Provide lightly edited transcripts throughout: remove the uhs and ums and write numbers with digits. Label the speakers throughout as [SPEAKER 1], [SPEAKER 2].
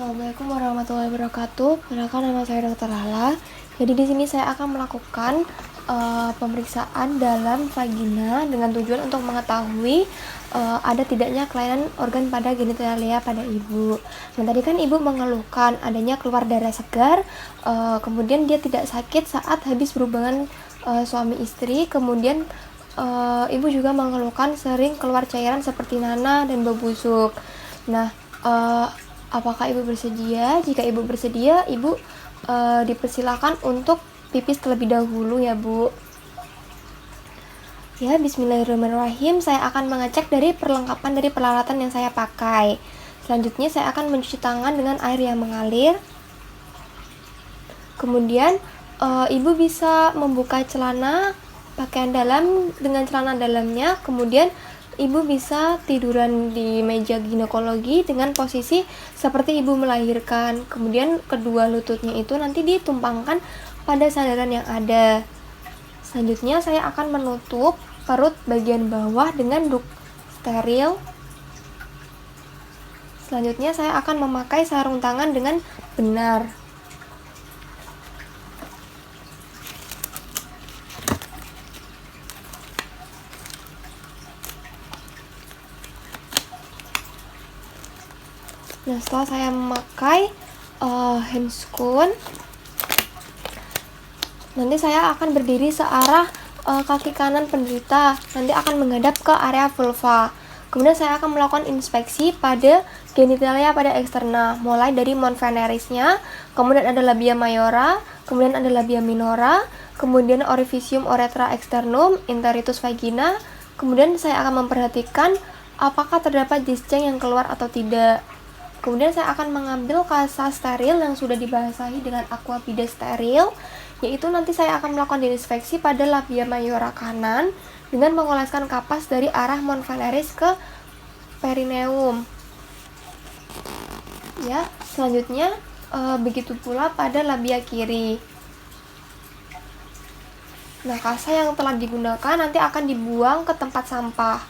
[SPEAKER 1] Assalamualaikum warahmatullahi wabarakatuh. Perkenalkan, nama saya Dr. Lala. Jadi di sini saya akan melakukan pemeriksaan dalam vagina dengan tujuan untuk mengetahui ada tidaknya kelainan organ pada genitalia pada ibu. Nah, tadi kan ibu mengeluhkan adanya keluar darah segar, kemudian dia tidak sakit saat habis berhubungan suami istri, kemudian ibu juga mengeluhkan sering keluar cairan seperti nanah dan bau busuk. Nah, apakah ibu bersedia? Jika ibu bersedia, ibu dipersilakan untuk pipis terlebih dahulu ya bu. Ya, bismillahirrahmanirrahim. Saya akan mengecek dari perlengkapan dari peralatan yang saya pakai. Selanjutnya saya akan mencuci tangan dengan air yang mengalir. Kemudian ibu bisa membuka celana pakaian dalam dengan celana dalamnya. Kemudian ibu bisa tiduran di meja ginekologi dengan posisi seperti ibu melahirkan. Kemudian kedua lututnya itu nanti ditumpangkan pada sandaran yang ada. Selanjutnya saya akan menutup perut bagian bawah dengan rok steril. Selanjutnya saya akan memakai sarung tangan dengan benar. Nah, setelah saya memakai handscoon, nanti saya akan berdiri searah kaki kanan penderita, nanti akan menghadap ke area vulva. Kemudian saya akan melakukan inspeksi pada genitalia pada eksterna, mulai dari mons venerisnya, kemudian ada labia mayora, kemudian ada labia minora, kemudian orificium uretra externum, interitus vagina. Kemudian saya akan memperhatikan apakah terdapat disjang yang keluar atau tidak. Kemudian saya akan mengambil kasa steril yang sudah dibasahi dengan aqua bidet steril, yaitu nanti saya akan melakukan disinfeksi pada labia mayora kanan dengan mengoleskan kapas dari arah mons veneris ke perineum. Ya, selanjutnya begitu pula pada labia kiri. Nah, kasa yang telah digunakan nanti akan dibuang ke tempat sampah.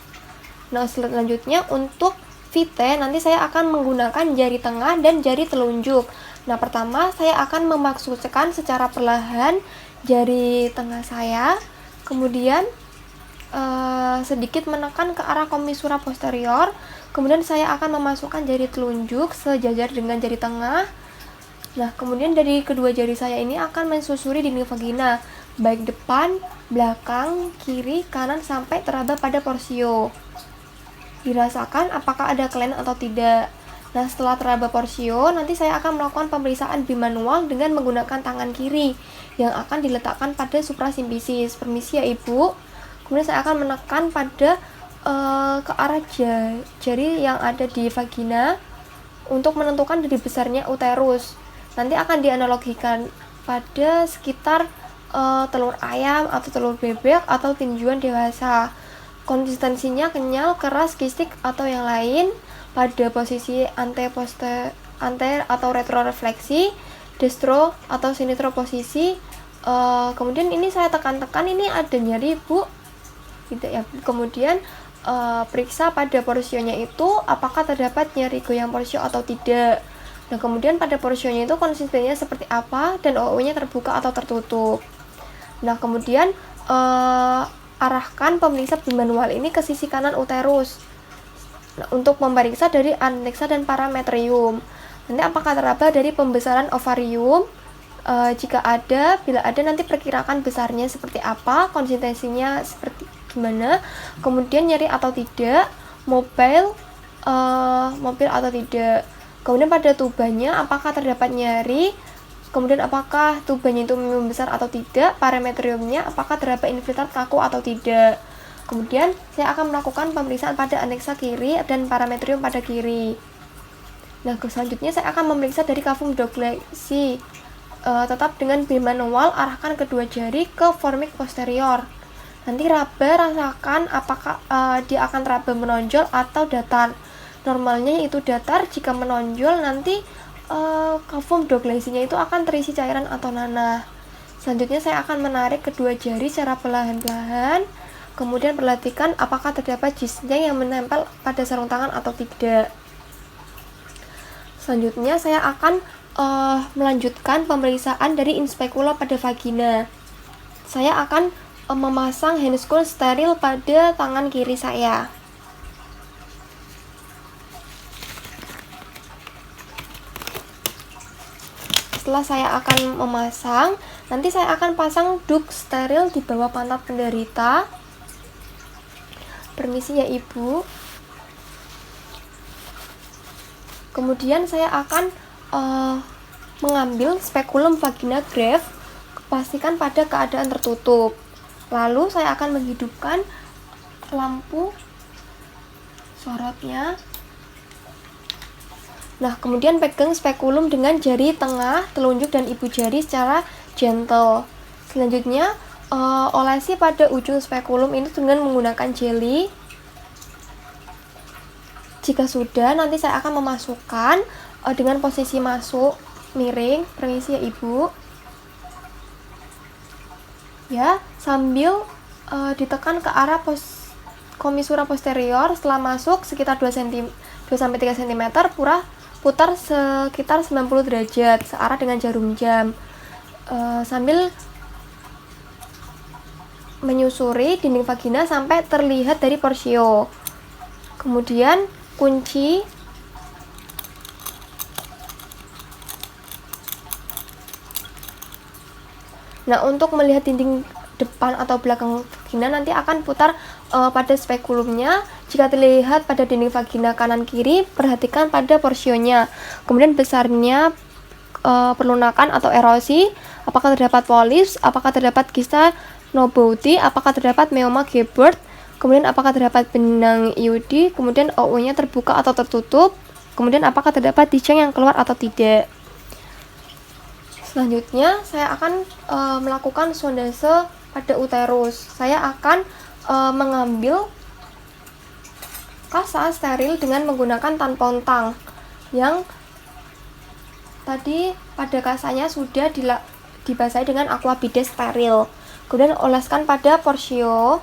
[SPEAKER 1] Nah, selanjutnya untuk vite nanti saya akan menggunakan jari tengah dan jari telunjuk. Nah, pertama saya akan memasukkan secara perlahan jari tengah saya, kemudian sedikit menekan ke arah komisura posterior, kemudian saya akan memasukkan jari telunjuk sejajar dengan jari tengah. Nah, kemudian dari kedua jari saya ini akan mensusuri dinding vagina, baik depan, belakang, kiri, kanan sampai teraba pada porsio. Dirasakan apakah ada kelainan atau tidak. Nah, setelah teraba porsio, nanti saya akan melakukan pemeriksaan bimanual dengan menggunakan tangan kiri yang akan diletakkan pada suprasimpisis. Permisi ya ibu. Kemudian saya akan menekan pada ke arah jari yang ada di vagina untuk menentukan dari besarnya uterus. Nanti akan dianalogikan pada sekitar telur ayam atau telur bebek atau tinjuan dewasa. Konsistensinya kenyal, keras, kistik atau yang lain, pada posisi ante atau retrorefleksi, destro atau sinistro posisi. Kemudian ini saya tekan-tekan, ini ada nyeri bu, gitu ya. Kemudian periksa pada porsionya itu apakah terdapat nyeri goyang porsio atau tidak. Nah, kemudian pada porsionya itu konsistensinya seperti apa dan OO-nya terbuka atau tertutup. Nah, kemudian arahkan pemeriksa bimanual ini ke sisi kanan uterus. Nah, untuk memeriksa dari aneksa dan parametrium. Nanti apakah teraba dari pembesaran ovarium? Jika ada, bila ada nanti perkirakan besarnya seperti apa, konsistensinya seperti gimana, kemudian nyeri atau tidak, mobil atau tidak. Kemudian pada tubanya apakah terdapat nyeri? Kemudian apakah tubanya itu membesar atau tidak, parametriumnya apakah terdapat infiltrat kaku atau tidak. Kemudian saya akan melakukan pemeriksaan pada aneksa kiri dan parametrium pada kiri. Nah, selanjutnya saya akan memeriksa dari cavum douglasii. Tetap dengan bimanual, arahkan kedua jari ke formik posterior. Nanti raba, rasakan apakah dia akan raba menonjol atau datar. Normalnya itu datar, jika menonjol nanti cavum douglasii-nya itu akan terisi cairan atau nanah. Selanjutnya saya akan menarik kedua jari secara perlahan-lahan, kemudian perhatikan apakah terdapat jisnya yang menempel pada sarung tangan atau tidak. Selanjutnya saya akan melanjutkan pemeriksaan dari inspekula pada vagina. Saya akan memasang handscoon steril pada tangan kiri saya. Setelah saya akan memasang, nanti saya akan pasang duk steril di bawah pantat penderita. Permisi ya Ibu. Kemudian saya akan mengambil spekulum vagina graft, pastikan pada keadaan tertutup. Lalu saya akan menghidupkan lampu sorotnya. Nah, kemudian pegang spekulum dengan jari tengah, telunjuk, dan ibu jari secara gentle. Selanjutnya, olesi pada ujung spekulum ini dengan menggunakan jelly. Jika sudah, nanti saya akan memasukkan dengan posisi masuk miring. Permisi ya Ibu. Ya, sambil ditekan ke arah komisura posterior. Setelah masuk sekitar 2-3 cm, putar sekitar 90 derajat searah dengan jarum jam. Sambil menyusuri dinding vagina sampai terlihat dari porsio. Kemudian kunci. Nah, untuk melihat dinding depan atau belakang vagina nanti akan putar pada spekulumnya. Jika terlihat pada dinding vagina kanan kiri, perhatikan pada porsionya. Kemudian besarnya perlunakan atau erosi, apakah terdapat polis, apakah terdapat kista Nobouti, apakah terdapat meoma Gebert, kemudian apakah terdapat benang IUD, kemudian OU-nya terbuka atau tertutup, kemudian apakah terdapat dijang yang keluar atau tidak. Selanjutnya saya akan melakukan sondase pada uterus. Saya akan mengambil kasa steril dengan menggunakan tampon tang yang tadi pada kasanya sudah dibasahi dengan aqua bidet steril. Kemudian oleskan pada porsio.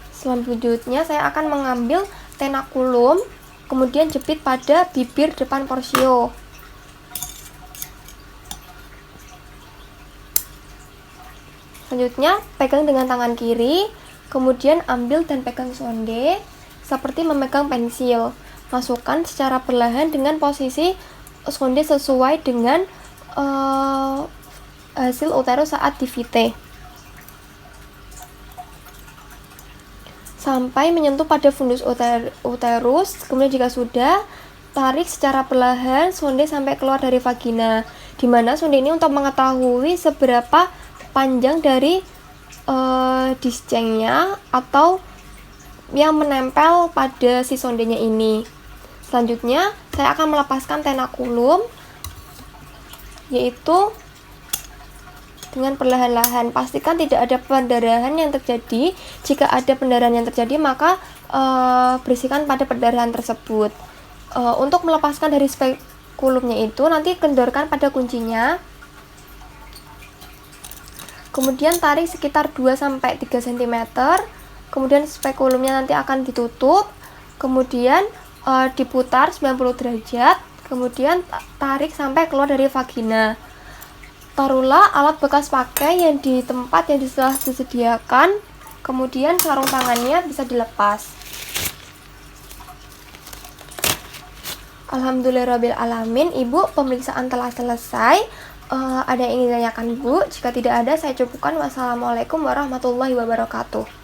[SPEAKER 1] Selanjutnya saya akan mengambil tenakulum, kemudian jepit pada bibir depan porsio. Selanjutnya pegang dengan tangan kiri, kemudian ambil dan pegang sonde seperti memegang pensil. Masukkan secara perlahan dengan posisi sonde sesuai dengan hasil uterus saat divite. Sampai menyentuh pada fundus uterus. Kemudian jika sudah, tarik secara perlahan sonde sampai keluar dari vagina. Dimana sonde ini untuk mengetahui seberapa panjang dari disjengnya atau yang menempel pada si sondenya ini. Selanjutnya saya akan melepaskan tenakulum, yaitu dengan perlahan-lahan. Pastikan tidak ada pendarahan yang terjadi. Jika ada pendarahan yang terjadi, maka berisikan pada perdarahan tersebut. Untuk melepaskan dari spekulumnya itu, nanti kendorkan pada kuncinya. Kemudian tarik sekitar 2-3 cm. Kemudian spekulumnya nanti akan ditutup. Kemudian diputar 90 derajat. Kemudian tarik sampai keluar dari vagina. Taruhlah alat bekas pakai yang di tempat yang telah disediakan. Kemudian sarung tangannya bisa dilepas. Alhamdulillahirrahmanirrahim. Ibu, pemeriksaan telah selesai. Ada yang ingin ditanyakan Bu? Jika tidak ada, saya cukupkan. Wassalamualaikum warahmatullahi wabarakatuh.